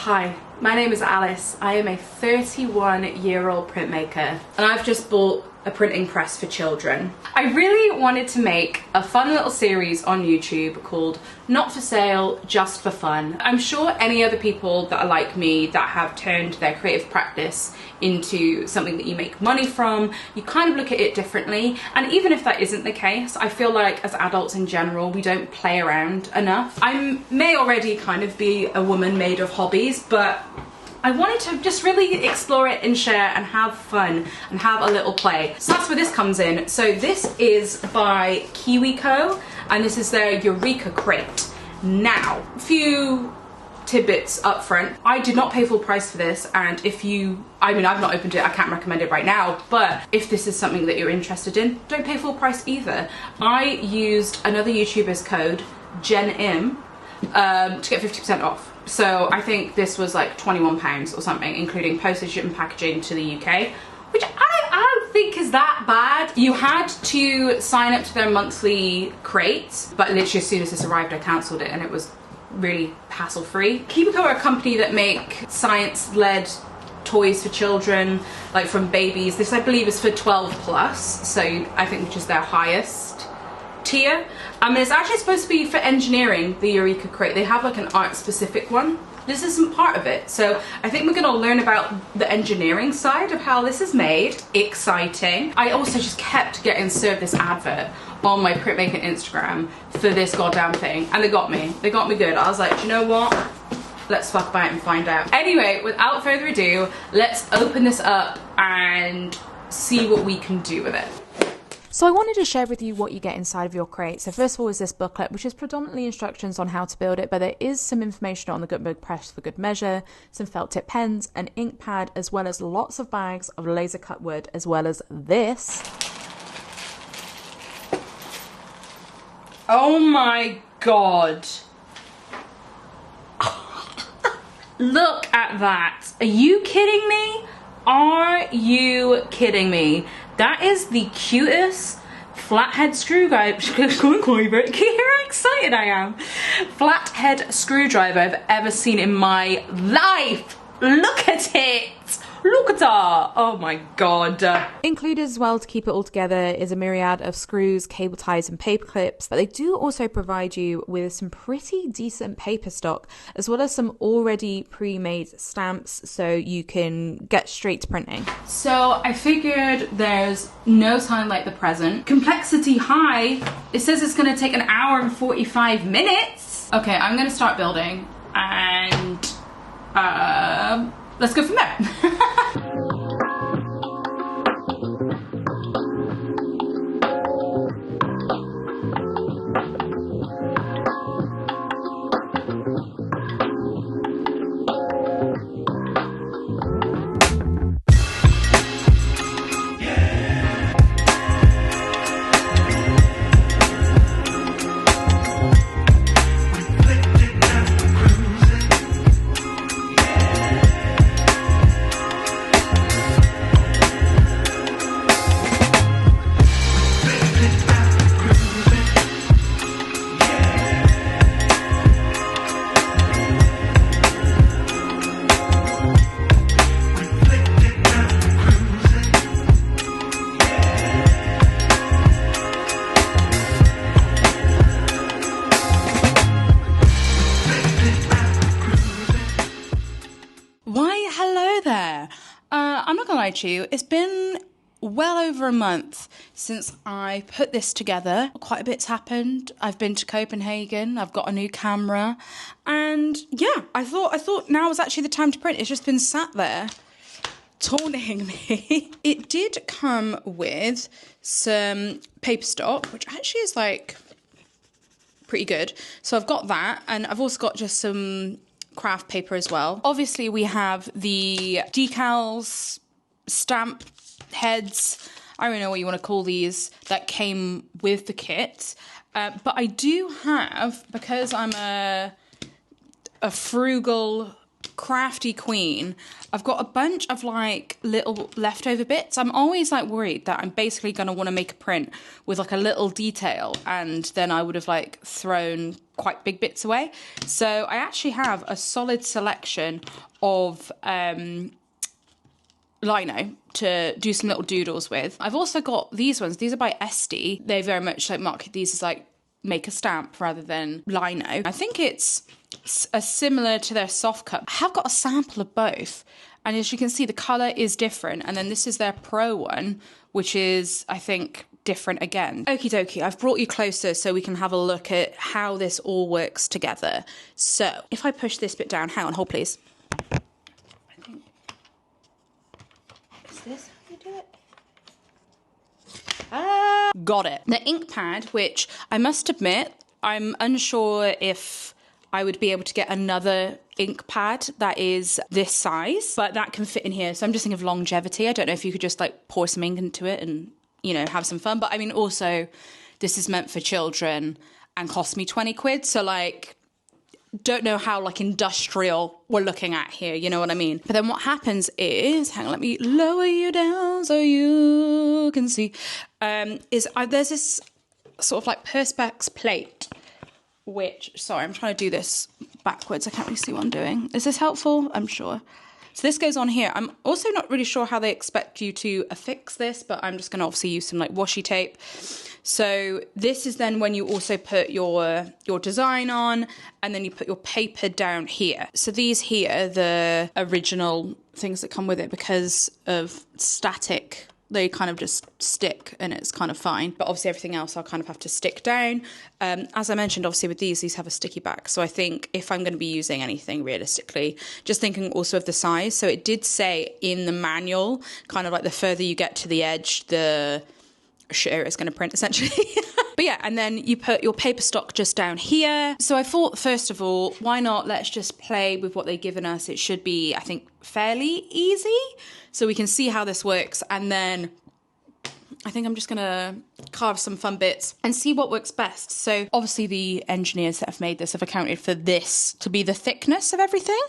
Hi, my name is Alice. I am a 31-year-old printmaker and I've just bought a printing press for children. I really wanted to make a fun little series on YouTube called Not for Sale, Just for Fun. I'm sure any other people that are like me that have turned their creative practice into something that you make money from, you kind of look at it differently. And even if that isn't the case, I feel like as adults in general, we don't play around enough. I may already kind of be a woman made of hobbies, but I wanted to just really explore it and share and have fun and have a little play. So that's where this comes in. So this is by KiwiCo and this is their Eureka Crate. Now, a few tidbits up front. I did not pay full price for this, and if you, I mean, I've not opened it, I can't recommend it right now, but if this is something that you're interested in, don't pay full price either. I used another YouTuber's code, JenIm, to get 50% off. So I think this was like £21 or something, including postage and packaging to the UK, which I don't think is that bad. You had to sign up to their monthly crate, but literally as soon as this arrived, I cancelled it and it was really hassle-free. KiwiCo are a company that make science-led toys for children, like from babies. This I believe is for 12 plus, so I think which is their highest tier. And it's actually supposed to be for engineering, the Eureka Crate. They have like an art specific one. This isn't part of it. So I think we're gonna learn about the engineering side of how this is made. Exciting. I also just kept getting served this advert on my printmaking Instagram for this goddamn thing. And they got me. They got me good. I was like, do you know what? Let's fuck about it and find out. Anyway, without further ado, let's open this up and see what we can do with it. So I wanted to share with you what you get inside of your crate. So first of all is this booklet, which is predominantly instructions on how to build it, but there is some information on the Gutenberg press for good measure, some felt tip pens, an ink pad, as well as lots of bags of laser cut wood, as well as this. Oh my God. Look at that. Are you kidding me? Are you kidding me? That is the cutest flathead screwdriver. Look how excited I am. Flathead screwdriver I've ever seen in my life. Look at it. Look at that. Oh my God. Included as well to keep it all together is a myriad of screws, cable ties and paper clips, but they do also provide you with some pretty decent paper stock, as well as some already pre-made stamps so you can get straight to printing. So I figured there's no time like the present. Complexity high. It says it's gonna take an hour and 45 minutes. Okay, I'm gonna start building and let's go from there. I'm not gonna lie to you, it's been well over a month since I put this together. Quite a bit's happened. I've been to Copenhagen, I've got a new camera, and yeah, I thought now was actually the time to print. It's just been sat there taunting me. It did come with some paper stock, which actually is like pretty good. So I've got that, and I've also got just some craft paper as well. Obviously we have the decals, stamp heads, I don't know what you want to call these, that came with the kit. But I do have, because I'm a frugal crafty queen, I've got a bunch of like little leftover bits. I'm always like worried that I'm basically going to want to make a print with like a little detail, and then I would have like thrown quite big bits away. So I actually have a solid selection of lino to do some little doodles with. I've also got these ones. These are by Esty. They very much like market these as like make a stamp rather than lino. I think it's similar to their soft cup. I have got a sample of both, and as you can see the colour is different, and then this is their pro one, which is I think different again. Okie dokie, I've brought you closer so we can have a look at how this all works together. So if I push this bit down, hang on, hold please. I think, is this how you do it? Got it. The ink pad, which I must admit, I'm unsure if I would be able to get another ink pad that is this size, but that can fit in here. So I'm just thinking of longevity. I don't know if you could just like pour some ink into it and, you know, have some fun. But I mean, also this is meant for children and cost me 20 quid. So like, don't know how like industrial we're looking at here, you know what I mean? But then what happens is, hang on, let me lower you down so you can see, there's this sort of like perspex plate, which, sorry, I'm trying to do this backwards. I can't really see what I'm doing. Is this helpful? I'm sure. So this goes on here. I'm also not really sure how they expect you to affix this, but I'm just going to obviously use some like washi tape. So this is then when you also put your design on, and then you put your paper down here. So these here, the original things that come with it, because of static, they kind of just stick and it's kind of fine. But obviously everything else I'll kind of have to stick down. As I mentioned, obviously with these have a sticky back. So I think if I'm going to be using anything realistically, just thinking also of the size. So it did say in the manual, kind of like the further you get to the edge, the shitter is going to print essentially. But yeah, and then you put your paper stock just down here. So I thought, first of all, why not let's just play with what they've given us. It should be, I think, fairly easy. So we can see how this works. And then I think I'm just going to carve some fun bits and see what works best. So obviously the engineers that have made this have accounted for this to be the thickness of everything.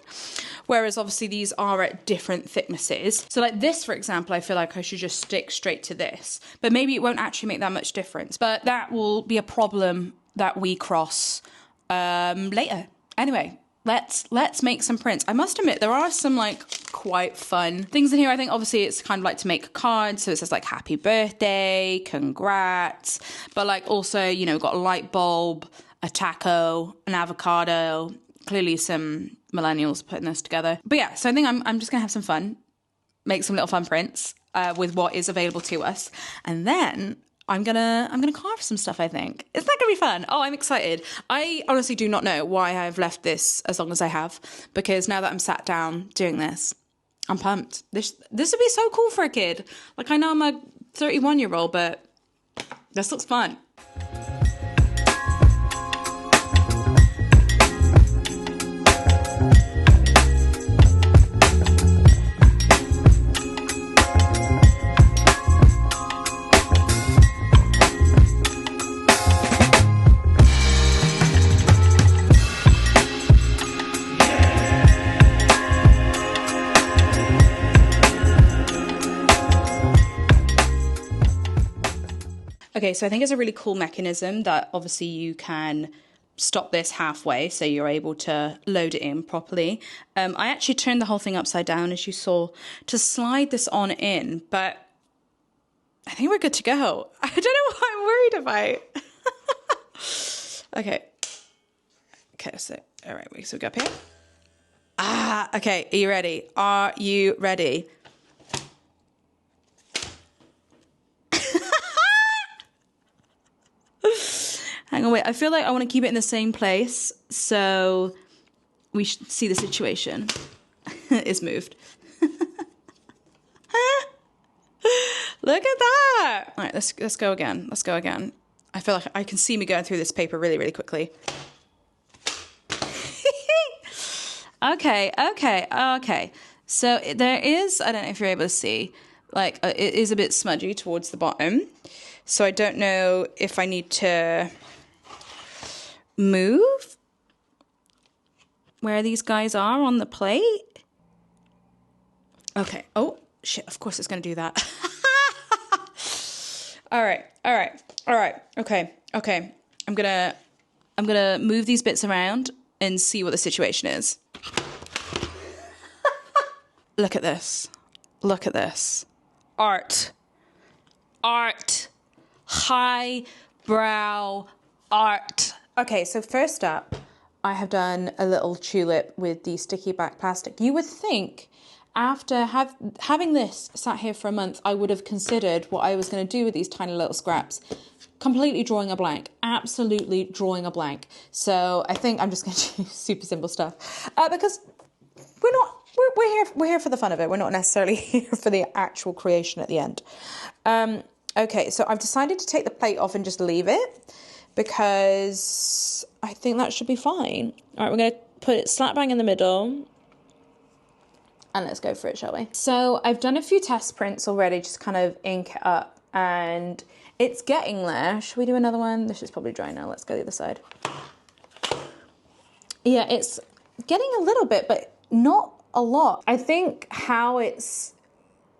Whereas obviously these are at different thicknesses. So like this, for example, I feel like I should just stick straight to this. But maybe it won't actually make that much difference. But that will be a problem that we cross later. Anyway, let's make some prints. I must admit, there are some like quite fun things in here. I think obviously it's kind of like to make a card. So it says like happy birthday, congrats. But like also, you know, we've got a light bulb, a taco, an avocado, clearly some millennials putting this together. But yeah, so I think I'm just gonna have some fun, make some little fun prints with what is available to us. And then I'm gonna carve some stuff, I think. It's not gonna be fun. Oh, I'm excited. I honestly do not know why I've left this as long as I have, because now that I'm sat down doing this, I'm pumped. This would be so cool for a kid. Like, I know I'm a 31-year-old, but this looks fun. Okay, so I think it's a really cool mechanism that obviously you can stop this halfway so you're able to load it in properly. I actually turned the whole thing upside down, as you saw, to slide this on in, but I think we're good to go. I don't know what I'm worried about. Okay, so, all right, so we go up here. Okay, are you ready? Are you ready? Hang on, wait. I feel like I want to keep it in the same place so we should see the situation. It's moved. Look at that. All right, let's go again. Let's go again. I feel like I can see me going through this paper really, really quickly. Okay. So there is, I don't know if you're able to see, like it is a bit smudgy towards the bottom. So I don't know if I need to move. where these guys are on the plate. Okay. Oh, shit. Of course it's going to do that. All right. Okay. I'm going to move these bits around and see what the situation is. Look at this. Art. Highbrow art. Okay, so first up, I have done a little tulip with the sticky back plastic. You would think after having this sat here for a month, I would have considered what I was going to do with these tiny little scraps. Completely drawing a blank. Absolutely drawing a blank. So I think I'm just going to do super simple stuff. Because we're here for the fun of it. We're not necessarily here for the actual creation at the end. Okay, so I've decided to take the plate off and just leave it because I think that should be fine. All right, we're going to put it slap bang in the middle and let's go for it, shall we? So I've done a few test prints already, just kind of ink it up, and it's getting there. Should we do another one? This is probably dry now. Let's go the other side. Yeah, it's getting a little bit, but not a lot. I think how it's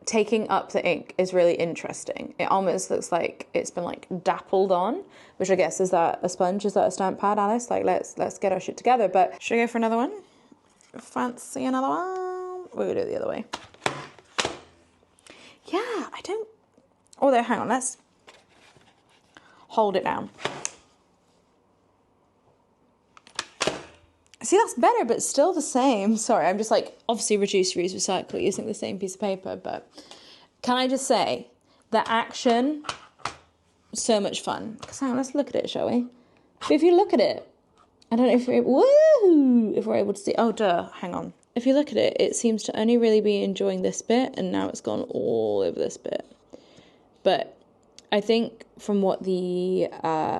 taking up the ink is really interesting. It almost looks like it's been like dappled on, which I guess, is that a sponge? Is that a stamp pad, Alice? Like, let's get our shit together. But should I go for another one? Fancy another one? We'll do it the other way. Yeah, I don't... Although, hang on, let's hold it down. See, that's better, but still the same. Sorry, I'm just like, obviously reduce, reuse, recycle using the same piece of paper, but can I just say, the action, so much fun. Because hang on, let's look at it, shall we? But if you look at it, I don't know if we're able to see, oh duh, hang on. If you look at it, it seems to only really be enjoying this bit, and now it's gone all over this bit. But I think from what the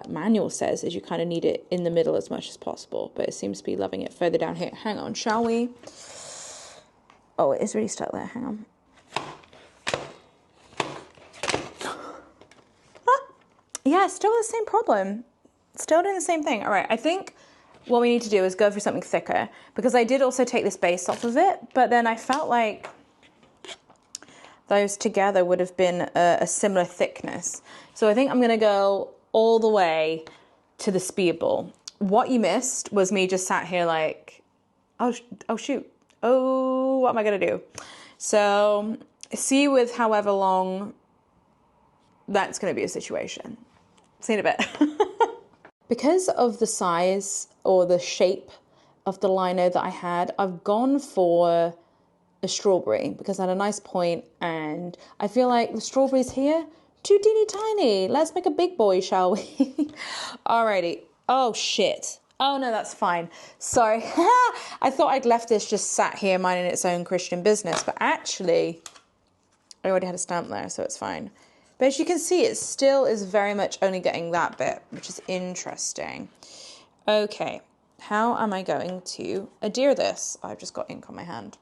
manual says is you kind of need it in the middle as much as possible, but it seems to be loving it further down here. Hang on, shall we? Oh, it is really stuck there. Hang on. Yeah, still the same problem. Still doing the same thing. All right, I think what we need to do is go for something thicker, because I did also take this base off of it, but then I felt like those together would have been a similar thickness. So I think I'm going to go all the way to the speed ball. What you missed was me just sat here like, oh shoot. Oh, what am I going to do? So see with however long that's going to be a situation. See you in a bit. Because of the size or the shape of the lino that I had, I've gone for a strawberry because I had a nice point, and I feel like the strawberries here, too teeny tiny. Let's make a big boy, shall we? Alrighty. Oh shit. Oh no, that's fine. Sorry. I thought I'd left this just sat here minding its own Christian business, but actually I already had a stamp there, so it's fine. But as you can see, it still is very much only getting that bit, which is interesting. Okay, how am I going to adhere this? I've just got ink on my hand.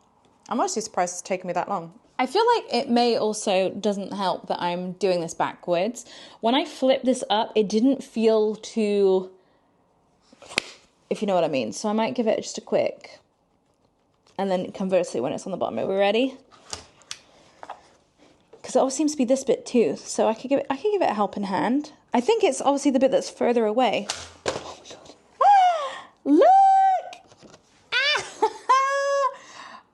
I'm actually surprised it's taken me that long. I feel like it may also doesn't help that I'm doing this backwards. When I flip this up, it didn't feel too, if you know what I mean. So I might give it just a quick, and then conversely when it's on the bottom. Are we ready? Because it always seems to be this bit too. So I could give it a helping hand. I think it's obviously the bit that's further away. Oh my god. Ah, look!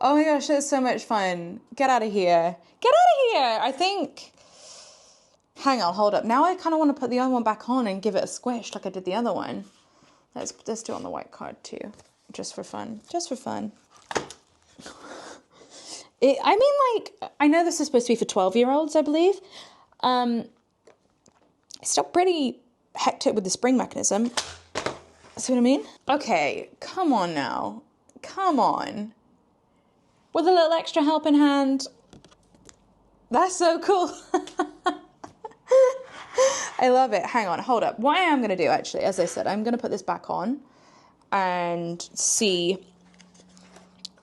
Oh my gosh, that's so much fun. Get out of here. Get out of here. I think... Hang on, hold up. Now I kind of want to put the other one back on and give it a squish like I did the other one. Let's do it on the white card too. Just for fun. Just for fun. I know this is supposed to be for 12-year-olds, I believe. It's still pretty hectic with the spring mechanism. See what I mean? Okay, come on now. Come on. With a little extra helping hand. That's so cool. I love it. Hang on, hold up. What I am going to do, actually, as I said, I'm going to put this back on and see.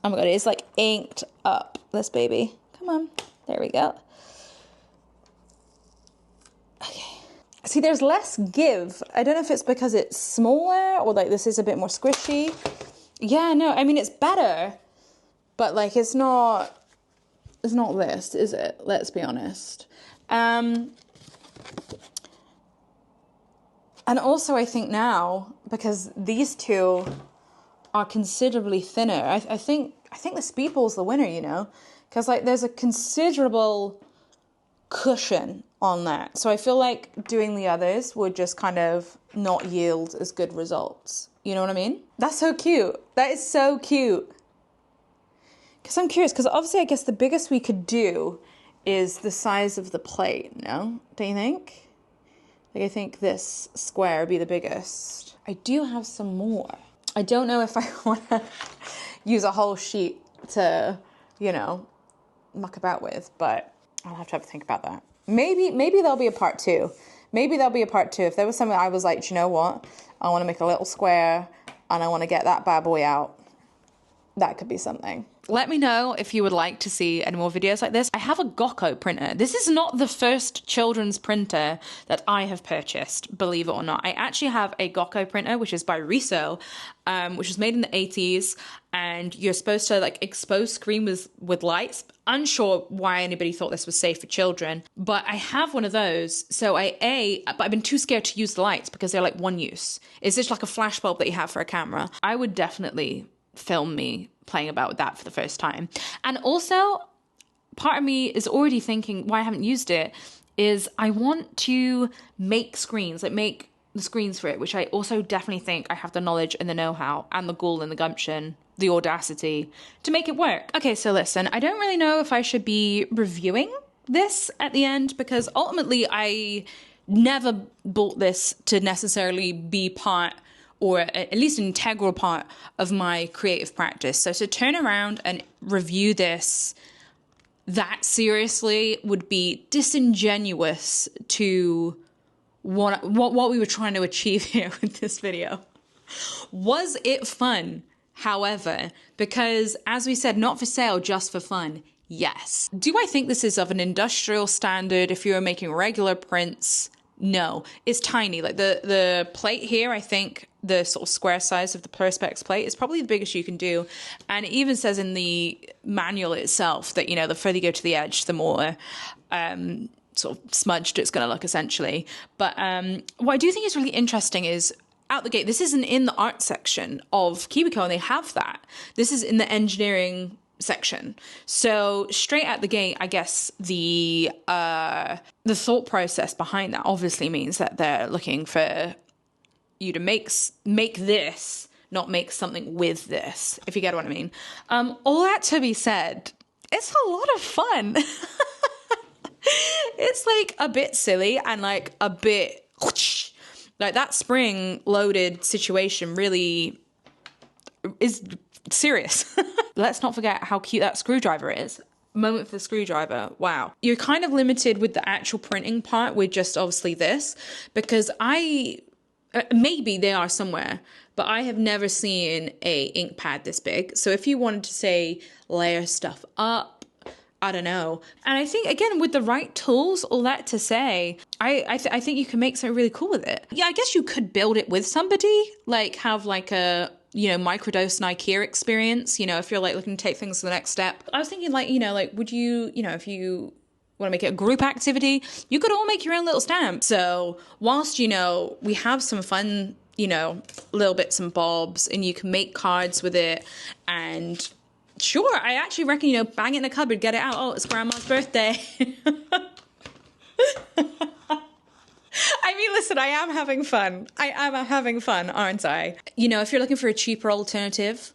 Oh my god, it's like inked up, this baby. Come on. There we go. Okay. See, there's less give. I don't know if it's because it's smaller or like this is a bit more squishy. Yeah, no, I mean, it's better, but like, it's not this, is it? Let's be honest. And also I think now, because these two are considerably thinner, I think the Speedball's the winner, you know, because like there's a considerable cushion on that. So I feel like doing the others would just kind of not yield as good results. You know what I mean? That's so cute. That is so cute. Because I'm curious, because obviously I guess the biggest we could do is the size of the plate, no? Don't you think? Like, I think this square would be the biggest. I do have some more. I don't know if I want to use a whole sheet to, you know, muck about with, but I'll have to think about that. Maybe there'll be a part two. Maybe there'll be a part two. If there was something I was like, do you know what? I want to make a little square and I want to get that bad boy out. That could be something. Let me know if you would like to see any more videos like this. I have a Gokko printer. This is not the first children's printer that I have purchased, believe it or not. I actually have a Gokko printer, which is by Riso, which was made in the 80s, and you're supposed to like expose screen with lights. Unsure why anybody thought this was safe for children, but I have one of those. So but I've been too scared to use the lights because they're like one use. It's just like a flash bulb that you have for a camera. I would definitely film me playing about with that for the first time. And also, part of me is already thinking why I haven't used it is I want to make screens, like make the screens for it, which I also definitely think I have the knowledge and the know-how and the gall and the gumption, the audacity to make it work. Okay, so listen, I don't really know if I should be reviewing this at the end because ultimately I never bought this to necessarily be part or at least an integral part of my creative practice. So to turn around and review this that seriously would be disingenuous to what we were trying to achieve here with this video. Was it fun? However, because as we said, not for sale, just for fun. Yes. Do I think this is of an industrial standard if you're making regular prints? No, it's tiny. Like the plate here, I think the sort of square size of the Perspex plate is probably the biggest you can do. And it even says in the manual itself that, you know, the further you go to the edge, the more sort of smudged it's going to look essentially. But what I do think is really interesting is out the gate, this isn't in the art section of Cubico, and they have that. This is in the engineering section. So straight at the gate, I guess the thought process behind that obviously means that they're looking for you to make this, not make something with this, if you get what I mean. All that to be said, it's a lot of fun. It's like a bit silly and like a bit like that spring loaded situation really is serious. Let's not forget how cute that screwdriver is. Moment for the screwdriver. Wow. You're kind of limited with the actual printing part with just obviously this, because maybe they are somewhere, but I have never seen a ink pad this big. So if you wanted to say layer stuff up, I don't know. And I think, again, with the right tools, all that to say, I think you can make something really cool with it. Yeah, I guess you could build it with somebody, like have like a, you know, microdose and IKEA experience, you know, if you're like looking to take things to the next step. I was thinking like, you know, like would you, you know, if you want to make it a group activity, you could all make your own little stamp. So whilst, you know, we have some fun, you know, little bits and bobs and you can make cards with it and sure, I actually reckon, you know, bang it in the cupboard, get it out. Oh, it's grandma's birthday. I mean, listen, I am having fun. I am having fun, aren't I? You know, if you're looking for a cheaper alternative,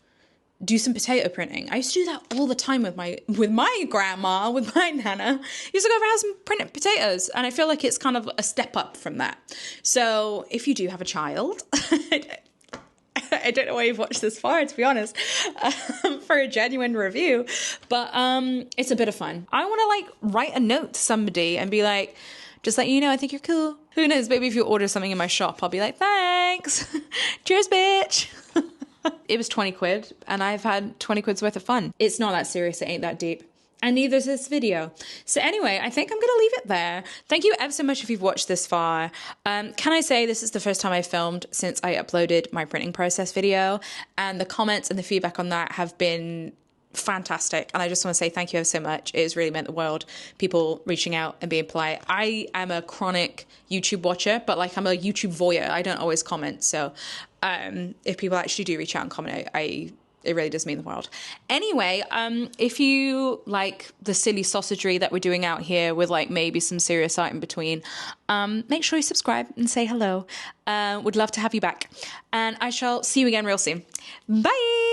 do some potato printing. I used to do that all the time with my grandma, with my nana. I used to go over house and print potatoes. And I feel like it's kind of a step up from that. So if you do have a child, I don't know why you've watched this far, to be honest, for a genuine review, but it's a bit of fun. I want to like write a note to somebody and be like, just let you know, I think you're cool. Who knows, maybe if you order something in my shop, I'll be like, thanks. Cheers, bitch. It was 20 quid and I've had 20 quid's worth of fun. It's not that serious. It ain't that deep. And neither is this video. So anyway, I think I'm going to leave it there. Thank you ever so much if you've watched this far. Can I say this is the first time I filmed since I uploaded my printing process video, and the comments and the feedback on that have been fantastic. And I just want to say thank you ever so much. It has really meant the world. People reaching out and being polite. I am a chronic YouTube watcher, but like I'm a YouTube voyeur. I don't always comment. So if people actually do reach out and comment, it really does mean the world. Anyway, if you like the silly sausagery that we're doing out here with like maybe some serious art in between, make sure you subscribe and say hello. Would love to have you back. And I shall see you again real soon. Bye!